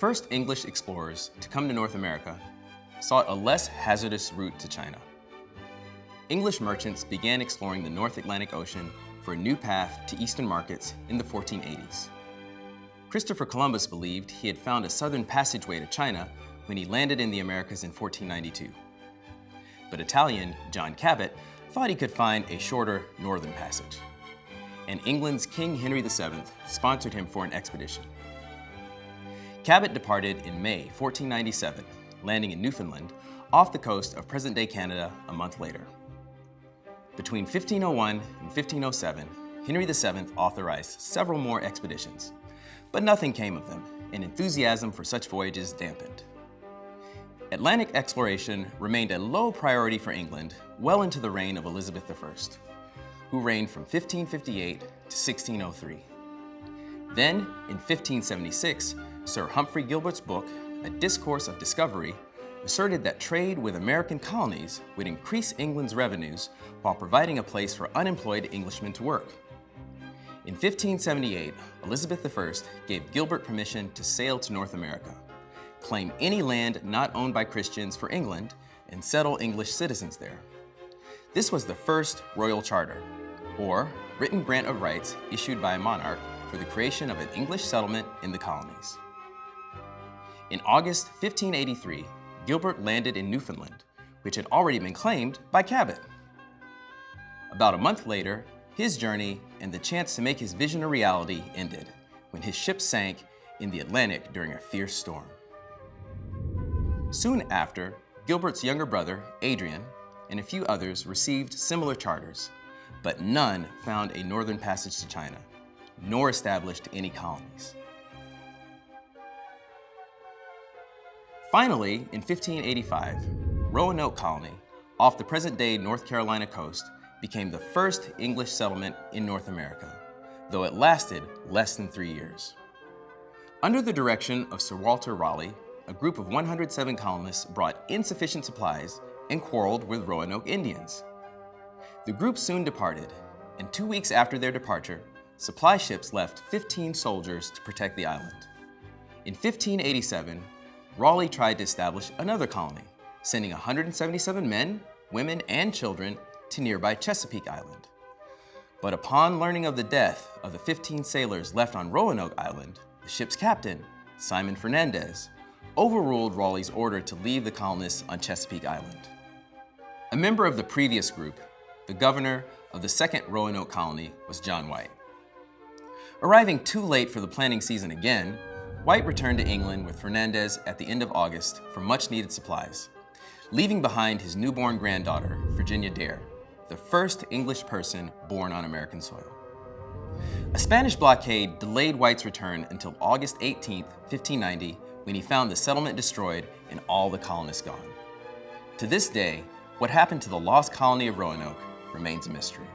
first English explorers to come to North America sought a less hazardous route to China. English merchants began exploring the North Atlantic Ocean for a new path to eastern markets in the 1480s. Christopher Columbus believed he had found a southern passageway to China when he landed in the Americas in 1492. But Italian John CABOT thought he could find a shorter northern passage, and England's King Henry VII sponsored him for an expedition. CABOT departed in May 1497, landing in Newfoundland off the coast of present-day Canada a month later. Between 1501 and 1507, Henry VII authorized several more expeditions, but nothing came of them, and enthusiasm for such voyages dampened. Atlantic exploration remained a low priority for England well into the reign of Elizabeth I, who reigned from 1558 to 1603. Then, in 1576, Sir Humphrey Gilbert's book, A Discourse of Discovery, asserted that trade with American colonies would increase England's revenues while providing a place for unemployed Englishmen to work. In 1578, Elizabeth I gave Gilbert permission to sail to North America, claim any land not owned by Christians for England, and settle English citizens there. This was the first royal charter, or written grant of rights issued by a monarch for the creation of an English settlement in the colonies. In August 1583, Gilbert landed in Newfoundland, which had already been claimed by CABOT. About a month later, his journey and the chance to make his vision a reality ended when his ship sank in the Atlantic during a fierce storm. Soon after, Gilbert's younger brother, Adrian, and a few others received similar charters, but none found a northern passage to China, nor established any colonies. Finally, in 1585, Roanoke Colony, off the present-day North Carolina coast, became the first English settlement in North America, though it lasted less than 3 years. Under the direction of Sir Walter Raleigh, a group of 107 colonists brought insufficient supplies and quarreled with Roanoke Indians. The group soon departed, and 2 weeks after their departure, supply ships left 15 soldiers to protect the island. In 1587, Raleigh tried to establish another colony, sending 177 men, women, and children to nearby Chesapeake Island. But upon learning of the death of the 15 sailors left on Roanoke Island, the ship's captain, Simon Fernandez, overruled Raleigh's order to leave the colonists on Chesapeake Island. A member of the previous group, the governor of the second Roanoke colony, was John White. Arriving too late for the planting season again, White returned to England with Fernandez at the end of August for much-needed supplies, leaving behind his newborn granddaughter, Virginia Dare, the first English person born on American soil. A Spanish blockade delayed White's return until August 18, 1590, when he found the settlement destroyed and all the colonists gone. To this day, what happened to the lost colony of Roanoke remains a mystery.